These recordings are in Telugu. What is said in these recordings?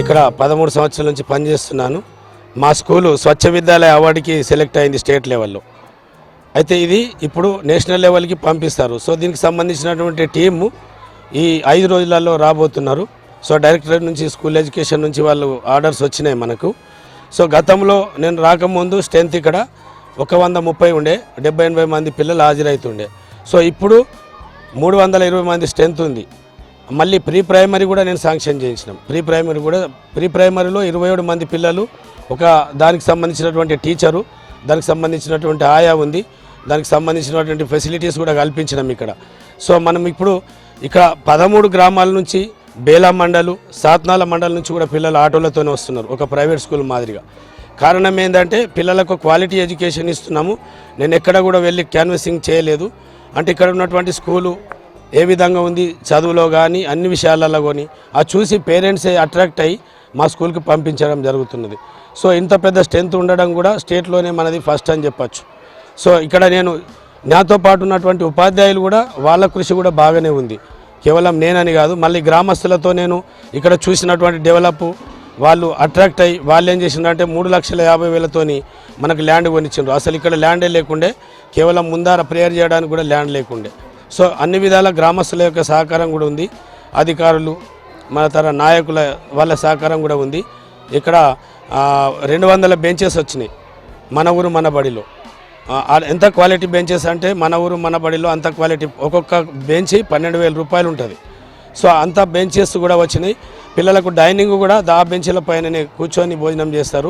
ఇక్కడ 13 సంవత్సరాల నుంచి పనిచేస్తున్నాను. మా స్కూలు స్వచ్ఛ విద్యాలయ అవార్డుకి సెలెక్ట్ అయింది స్టేట్ లెవెల్లో. అయితే ఇది ఇప్పుడు నేషనల్ లెవెల్కి పంపిస్తారు. సో దీనికి సంబంధించినటువంటి టీము ఈ 5 రోజులలో రాబోతున్నారు. సో డైరెక్టరేట్ నుంచి స్కూల్ ఎడ్యుకేషన్ నుంచి వాళ్ళు ఆర్డర్స్ వచ్చినాయి మనకు. సో గతంలో నేను రాకముందు స్ట్రెంత్ ఇక్కడ 130 ఉండే, 70-80 మంది పిల్లలు హాజరవుతుండే. సో ఇప్పుడు 320 మంది స్ట్రెంత్ ఉంది. మళ్ళీ ప్రీ ప్రైమరీ కూడా నేను శాంక్షన్ చేయించినాం. ప్రీ ప్రైమరీలో 27 మంది పిల్లలు, ఒక దానికి సంబంధించినటువంటి టీచరు, దానికి సంబంధించినటువంటి ఆయా ఉంది, దానికి సంబంధించినటువంటి ఫెసిలిటీస్ కూడా కల్పించినాం ఇక్కడ. సో మనం ఇప్పుడు ఇక్కడ 13 గ్రామాల నుంచి, బేలా మండలు, సాత్నాల మండలం నుంచి కూడా పిల్లలు ఆటోలతోనే వస్తున్నారు, ఒక ప్రైవేట్ స్కూల్ మాదిరిగా. కారణం ఏంటంటే పిల్లలకు క్వాలిటీ ఎడ్యుకేషన్ ఇస్తున్నాము. నేను ఎక్కడ కూడా వెళ్ళి క్యాన్వసింగ్ చేయలేదు. అంటే ఇక్కడ ఉన్నటువంటి స్కూలు ఏ విధంగా ఉంది చదువులో కానీ అన్ని విషయాలలో కానీ అది చూసి పేరెంట్సే అట్రాక్ట్ అయ్యి మా స్కూల్కి పంపించడం జరుగుతున్నది. సో ఇంత పెద్ద స్ట్రెంత్ ఉండడం కూడా స్టేట్లోనే మనది ఫస్ట్ అని చెప్పచ్చు. సో ఇక్కడ నాతో పాటు ఉన్నటువంటి ఉపాధ్యాయులు కూడా వాళ్ళ కృషి కూడా బాగానే ఉంది. కేవలం నేనని కాదు, మళ్ళీ గ్రామస్తులతో నేను ఇక్కడ చూసినటువంటి డెవలప్ వాళ్ళు అట్రాక్ట్ అయ్యి వాళ్ళు ఏం చేసిందంటే 3,50,000తోని మనకు ల్యాండ్ కొనిచ్చిండ్రు. అసలు ఇక్కడ ల్యాండే లేకుండే, కేవలం ముందార ప్రేయర్ చేయడానికి కూడా ల్యాండ్ లేకుండే. సో అన్ని విధాల గ్రామస్తుల యొక్క సహకారం కూడా ఉంది, అధికారులు మన తర నాయకుల వాళ్ళ సహకారం కూడా ఉంది. ఇక్కడ 200 బెంచెస్ వచ్చినాయి మన ఊరు మన బడిలో. ఎంత క్వాలిటీ బెంచెస్ అంటే మన ఊరు మన బడిలో అంత క్వాలిటీ, ఒక్కొక్క బెంచ్ 12,000 రూపాయలు ఉంటుంది. సో అంత బెంచెస్ కూడా వచ్చినాయి. పిల్లలకు డైనింగ్ కూడా దా బెంచ్ల పైననే కూర్చొని భోజనం చేస్తారు.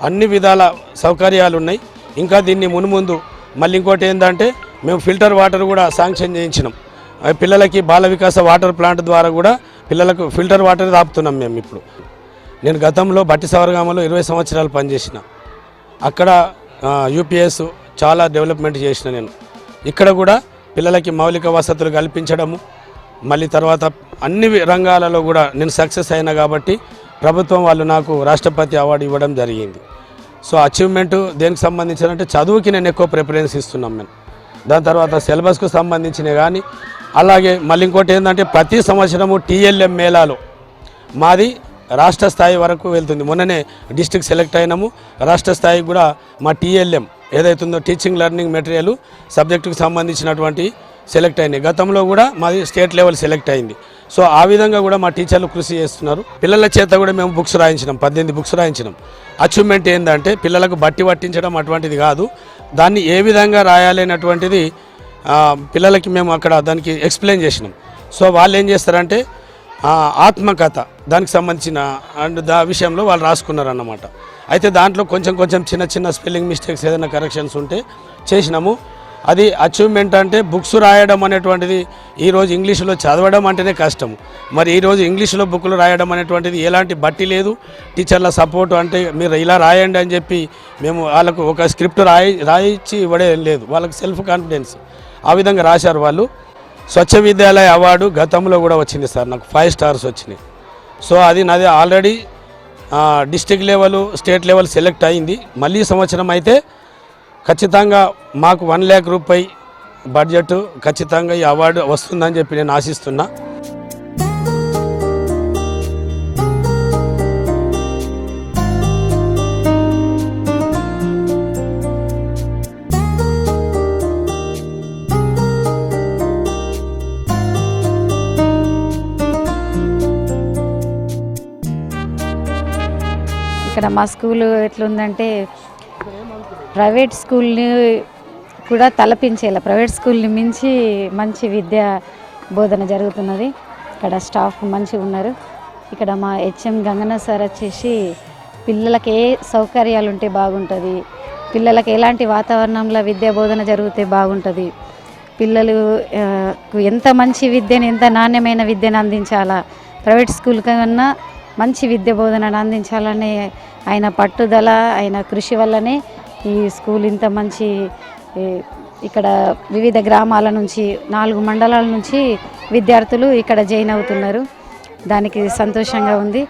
అన్ని విధాల సౌకర్యాలు ఉన్నాయి. ఇంకా దీన్ని మున్ముందు మళ్ళీ ఇంకోటి ఏంటంటే మేము ఫిల్టర్ వాటర్ కూడా శాంక్షన్ చేయించినాం. పిల్లలకి బాల వికాస వాటర్ ప్లాంట్ ద్వారా కూడా పిల్లలకు ఫిల్టర్ వాటర్ తాపుతున్నాం మేము ఇప్పుడు. నేను గతంలో బట్టి సవర్గామలో 20 సంవత్సరాలు పనిచేసిన, అక్కడ యూపీఎస్ చాలా డెవలప్మెంట్ చేసిన నేను. ఇక్కడ కూడా పిల్లలకి మౌలిక వసతులు కల్పించడము, మళ్ళీ తర్వాత అన్ని రంగాలలో కూడా నేను సక్సెస్ అయినా కాబట్టి ప్రభుత్వం వాళ్ళు నాకు రాష్ట్రపతి అవార్డు ఇవ్వడం జరిగింది. సో అచీవ్మెంట్ దేనికి సంబంధించినంటే చదువుకి నేను ఎక్కువ ప్రిఫరెన్స్ ఇస్తున్నాం మేము. దాని తర్వాత సిలబస్కు సంబంధించినవి కానీ, అలాగే మళ్ళీ ఇంకోటి ఏంటంటే ప్రతి సంవత్సరము టీఎల్ఎం మేళాలో మాది రాష్ట్ర స్థాయి వరకు వెళ్తుంది. మొన్ననే డిస్ట్రిక్ట్ సెలెక్ట్ అయినాము. రాష్ట్ర స్థాయికి కూడా మా టీఎల్ఎం ఏదైతుందో టీచింగ్ లెర్నింగ్ మెటీరియల్ సబ్జెక్టుకు సంబంధించినటువంటి సెలెక్ట్ అయినాయి. గతంలో కూడా మాది స్టేట్ లెవెల్ సెలెక్ట్ అయింది. సో ఆ విధంగా కూడా మా టీచర్లు కృషి చేస్తున్నారు. పిల్లల చేత కూడా మేము బుక్స్ రాయించినాం, 18 బుక్స్ రాయించినాం. అచీవ్మెంట్ ఏంటంటే పిల్లలకు బట్టి పట్టించడం అటువంటిది కాదు, దాన్ని ఏ విధంగా రాయాలి అనేటువంటిది పిల్లలకి మేము అక్కడ దానికి ఎక్స్ప్లెయిన్ చేసినాం. సో వాళ్ళు ఏం చేస్తారంటే ఆత్మకథ దానికి సంబంధించిన అండ్ విషయంలో వాళ్ళు రాసుకున్నారు అన్నమాట. అయితే దాంట్లో కొంచెం చిన్న స్పెల్లింగ్ మిస్టేక్స్ ఏదైనా కరెక్షన్స్ ఉంటే చేసినాము. అది అచీవ్మెంట్. అంటే బుక్స్ రాయడం అనేటువంటిది ఈరోజు ఇంగ్లీషులో చదవడం అంటేనే కష్టము. మరి ఈరోజు ఇంగ్లీషులో బుక్లు రాయడం అనేటువంటిది ఎలాంటి బట్టి లేదు, టీచర్ల సపోర్టు. అంటే మీరు ఇలా రాయండి అని చెప్పి మేము వాళ్ళకు ఒక స్క్రిప్ట్ రాయించి ఇవ్వడే లేదు, వాళ్ళకి సెల్ఫ్ కాన్ఫిడెన్స్. ఆ విధంగా రాశారు వాళ్ళు. స్వచ్ఛ విద్యాలయ అవార్డు గతంలో కూడా వచ్చింది సార్, నాకు 5 స్టార్స్ వచ్చినాయి. సో అది నాది already district level state level select అయింది. మళ్ళీ సంవత్సరం అయితే ఖచ్చితంగా మాకు 1 లక్ష రూపాయి బడ్జెట్ ఖచ్చితంగా ఈ అవార్డు వస్తుందని చెప్పి నేను ఆశిస్తున్నా. ఇక్కడ మా స్కూలు ఎట్లుందంటే ప్రైవేట్ స్కూల్ని కూడా తలపించేలా, ప్రైవేట్ స్కూల్ని మించి మంచి విద్యా బోధన జరుగుతున్నది. ఇక్కడ స్టాఫ్ మంచిగా ఉన్నారు. ఇక్కడ మా హెచ్ఎం గంగన్న సార్ వచ్చేసి పిల్లలకి ఏ సౌకర్యాలు ఉంటే బాగుంటుంది, పిల్లలకి ఎలాంటి వాతావరణంలో విద్యా బోధన జరిగితే బాగుంటుంది, పిల్లలకు ఎంత మంచి విద్యను, ఎంత నాణ్యమైన విద్యను అందించాలా, ప్రైవేట్ స్కూల్ కన్నా మంచి విద్య బోధనను అందించాలనే ఆయన పట్టుదల, ఆయన కృషి వల్లనే ఈ స్కూల్ ఇంత మంచి, ఇక్కడ వివిధ గ్రామాల నుంచి 4 మండలాల నుంచి విద్యార్థులు ఇక్కడ జాయిన్ అవుతున్నారు. దానికి సంతోషంగా ఉంది.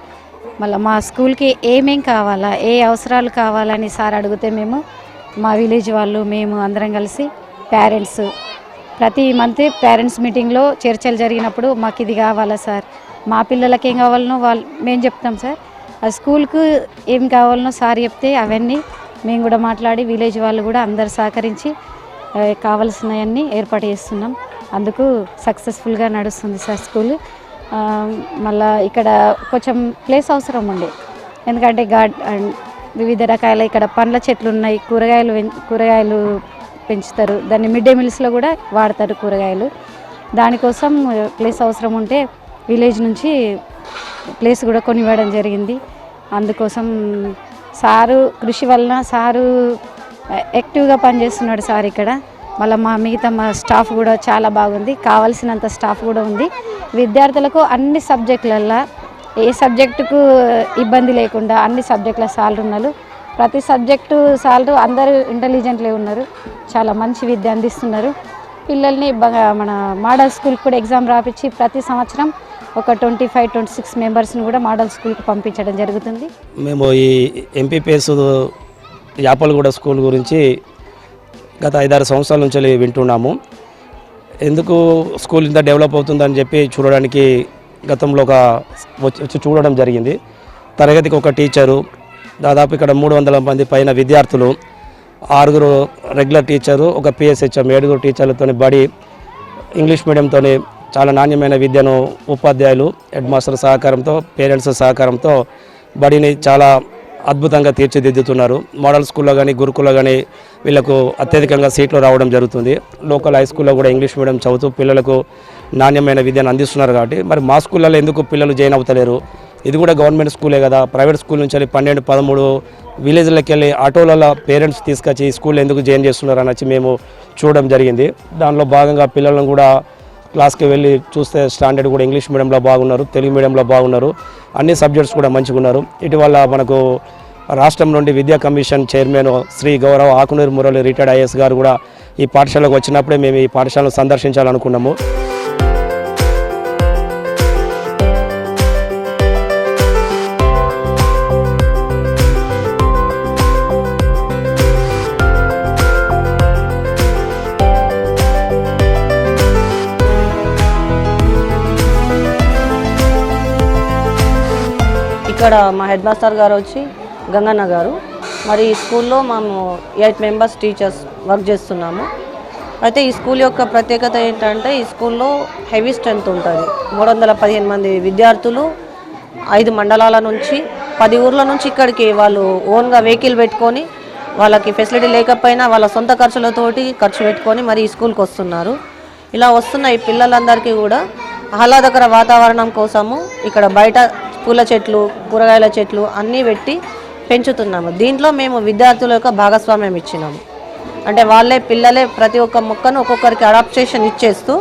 మళ్ళీ మా స్కూల్కి ఏమేం కావాలా, ఏ అవసరాలు కావాలని సార్ అడిగితే మేము మా విలేజ్ వాళ్ళు మేము అందరం కలిసి పేరెంట్స్ ప్రతి మంత్ పేరెంట్స్ మీటింగ్లో చర్చలు జరిగినప్పుడు మాకు ఇది కావాలా సార్, మా పిల్లలకి ఏం కావాలనో మేము చెప్తాం సార్, ఆ స్కూల్కు ఏం కావాలనో సార్ చెప్తే అవన్నీ మేము కూడా మాట్లాడి విలేజ్ వాళ్ళు కూడా అందరు సహకరించి కావాల్సినవన్నీ ఏర్పాటు చేస్తున్నాం. అందుకు సక్సెస్ఫుల్గా నడుస్తుంది సార్ స్కూల్. మళ్ళా ఇక్కడ కొంచెం ప్లేస్ అవసరం ఉండే, ఎందుకంటే వివిధ రకాల ఇక్కడ పండ్ల చెట్లు ఉన్నాయి, కూరగాయలు పెంచుతారు, దాన్ని మిడ్ డే మీల్స్లో కూడా వాడతారు కూరగాయలు. దానికోసం ప్లేస్ అవసరం ఉంటే విలేజ్ నుంచి ప్లేస్ కూడా కొనివ్వడం జరిగింది. అందుకోసం సారు కృషి వలన సారు యాక్టివ్గా పనిచేస్తున్నాడు సార్ ఇక్కడ. మళ్ళీ మా స్టాఫ్ కూడా చాలా బాగుంది, కావాల్సినంత స్టాఫ్ కూడా ఉంది. విద్యార్థులకు అన్ని సబ్జెక్టులల్లో ఏ సబ్జెక్టుకు ఇబ్బంది లేకుండా అన్ని సబ్జెక్టుల సార్లు ఉన్నారు. ప్రతి సబ్జెక్టు సార్లు అందరూ ఇంటెలిజెంట్లే ఉన్నారు, చాలా మంచి విద్య అందిస్తున్నారు. పిల్లల్ని మన మోడల్ స్కూల్కి కూడా ఎగ్జామ్ రాపించి ప్రతి సంవత్సరం ఒక 25-26 మెంబర్స్ని కూడా మోడల్ స్కూల్కి పంపించడం జరుగుతుంది. మేము ఈ ఎంపీపీఎస్ యాపలగూడ స్కూల్ గురించి గత 5-6 సంవత్సరాల నుంచి వింటున్నాము. ఎందుకు స్కూల్ ఇంత డెవలప్ అవుతుందని చెప్పి చూడడానికి గతంలో వచ్చి చూడడం జరిగింది. తరగతికి ఒక టీచరు, దాదాపు ఇక్కడ 300 మంది పైన విద్యార్థులు, 6 రెగ్యులర్ టీచరు, ఒక పిఎస్హెచ్ఎం, 7 టీచర్లతో బడి, ఇంగ్లీష్ మీడియంతో చాలా నాణ్యమైన విద్యను ఉపాధ్యాయులు, హెడ్ మాస్టర్ సహకారంతో, పేరెంట్స్ సహకారంతో బడిని చాలా అద్భుతంగా తీర్చిదిద్దుతున్నారు. మోడల్ స్కూల్లో కానీ గురుకుల్లో కానీ వీళ్ళకు అత్యధికంగా సీట్లు రావడం జరుగుతుంది. లోకల్ హై స్కూల్లో కూడా ఇంగ్లీష్ మీడియం చదువుతూ పిల్లలకు నాణ్యమైన విద్యను అందిస్తున్నారు. కాబట్టి మరి మా స్కూళ్ళలో ఎందుకు పిల్లలు జాయిన్ అవుతలేరు? ఇది కూడా గవర్నమెంట్ స్కూలే కదా. ప్రైవేట్ స్కూల్ నుంచి వెళ్ళి 12-13 విలేజ్లకు వెళ్ళి ఆటోలలో పేరెంట్స్ తీసుకొచ్చి స్కూల్ ఎందుకు జాయిన్ చేస్తున్నారు అని వచ్చి మేము చూడడం జరిగింది. దానిలో భాగంగా పిల్లలను కూడా క్లాస్కి వెళ్ళి చూస్తే స్టాండర్డ్ కూడా ఇంగ్లీష్ మీడియంలో బాగున్నారు, తెలుగు మీడియంలో బాగున్నారు, అన్ని సబ్జెక్ట్స్ కూడా మంచిగా ఉన్నారు. ఇటీవల మనకు రాష్ట్రం నుండి విద్యా కమిషన్ చైర్మన్ శ్రీ గౌరవ ఆకునూరు మురళి రిటైర్డ్ ఐఏఎస్ గారు కూడా ఈ పాఠశాలకు వచ్చినప్పుడే మేము ఈ పాఠశాలను సందర్శించాలనుకున్నాము. ఇక్కడ మా హెడ్ మాస్టర్ గారు వచ్చి గంగన్న గారు. మరి ఈ స్కూల్లో మేము 8 మెంబర్స్ టీచర్స్ వర్క్ చేస్తున్నాము. అయితే ఈ స్కూల్ యొక్క ప్రత్యేకత ఏంటంటే ఈ స్కూల్లో హెవీ స్ట్రెంత్ ఉంటుంది. 315 మంది విద్యార్థులు 5 మండలాల నుంచి 10 ఊర్ల నుంచి ఇక్కడికి వాళ్ళు ఓన్గా వెహికల్ పెట్టుకొని, వాళ్ళకి ఫెసిలిటీ లేకపోయినా వాళ్ళ సొంత ఖర్చులతోటి ఖర్చు పెట్టుకొని మరి ఈ స్కూల్కి వస్తున్నారు. ఇలా వస్తున్న ఈ పిల్లలందరికీ కూడా ఆహ్లాదకర వాతావరణం కోసము ఇక్కడ బయట పూల చెట్లు, కూరగాయల చెట్లు అన్నీ పెట్టి పెంచుతున్నాము. దీంట్లో మేము విద్యార్థుల యొక్క భాగస్వామ్యం ఇచ్చినాము. అంటే పిల్లలే ప్రతి ఒక్క మొక్కను ఒక్కొక్కరికి అడాప్టేషన్ ఇచ్చేస్తూ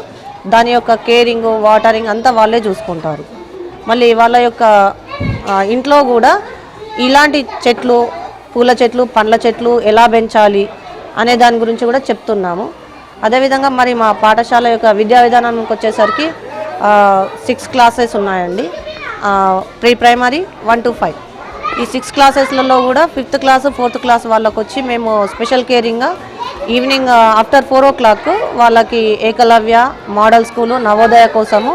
దాని యొక్క కేరింగ్, వాటరింగ్ అంతా వాళ్ళే చూసుకుంటారు. మళ్ళీ వాళ్ళ యొక్క ఇంట్లో కూడా ఇలాంటి చెట్లు, పూల చెట్లు, పండ్ల చెట్లు ఎలా పెంచాలి అనే దాని గురించి కూడా చెప్తున్నాము. అదేవిధంగా మరి మా పాఠశాల యొక్క విద్యా విధానానికి వచ్చేసరికి 6 క్లాసెస్ ఉన్నాయండి. Pre primary 1 to 5. ఈ 6 క్లాసెస్లలో కూడా 5th క్లాస్ 4th క్లాస్ వాళ్ళకు వచ్చి మేము స్పెషల్ కేరింగ్గా ఈవినింగ్ ఆఫ్టర్ 4 o'clock వాళ్ళకి ఏకలవ్య, మోడల్ స్కూలు, నవోదయ కోసము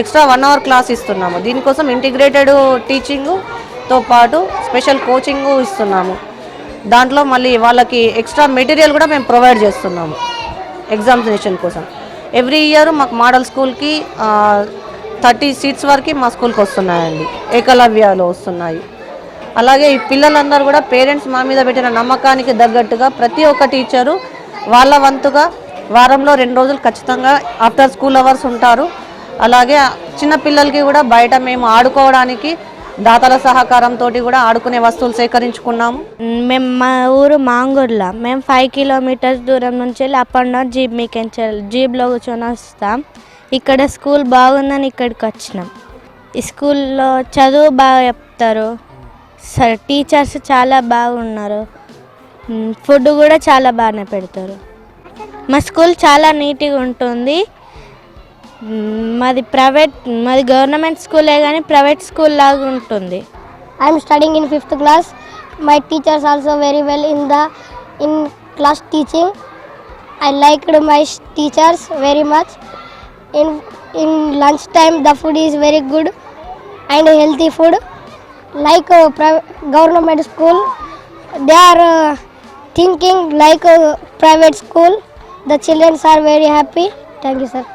ఎక్స్ట్రా 1 hour క్లాస్ ఇస్తున్నాము. దీనికోసం ఇంటిగ్రేటెడ్ టీచింగ్తో పాటు స్పెషల్ కోచింగ్ ఇస్తున్నాము. దాంట్లో మళ్ళీ వాళ్ళకి ఎక్స్ట్రా మెటీరియల్ కూడా మేము ప్రొవైడ్ చేస్తున్నాము ఎగ్జామినేషన్ కోసం. ఎవ్రీ ఇయర్ మాకు మోడల్ స్కూల్కి 30 సీట్స్ వరకు మా స్కూల్కి వస్తున్నాయండి, ఏకలవ్యలో వస్తున్నాయి. అలాగే ఈ పిల్లలందరూ కూడా పేరెంట్స్ మా మీద పెట్టిన నమ్మకానికి తగ్గట్టుగా ప్రతి ఒక్క టీచరు వాళ్ళ వంతుగా వారంలో 2 రోజులు ఖచ్చితంగా ఆఫ్టర్ స్కూల్ అవర్స్ ఉంటారు. అలాగే చిన్న పిల్లలకి కూడా బయట మేము ఆడుకోవడానికి దాతల సహకారంతో కూడా ఆడుకునే వస్తువులు సేకరించుకున్నాము. మేము మా ఊరు మాంగూర్లో మేము 5 kilometers దూరం నుంచి వెళ్ళి అప్ అండ్ డౌన్ జీబ్లో కూర్చొని వస్తాం. ఇక్కడ స్కూల్ బాగుందని ఇక్కడికి వచ్చినాం. ఈ స్కూల్లో చదువు బాగా చెప్తారు, టీచర్స్ చాలా బాగున్నారు, ఫుడ్ కూడా చాలా బాగానే పెడతారు. మా స్కూల్ చాలా నీట్గా ఉంటుంది. మాది గవర్నమెంట్ స్కూలే కానీ ప్రైవేట్ స్కూల్ లాగా ఉంటుంది. I'm studying in 5th class. My teachers also very well in class teaching. I liked my teachers very much. In lunch time the food is very good and healthy food, like government school. They are thinking like a private school. The children are very happy. Thank you, sir.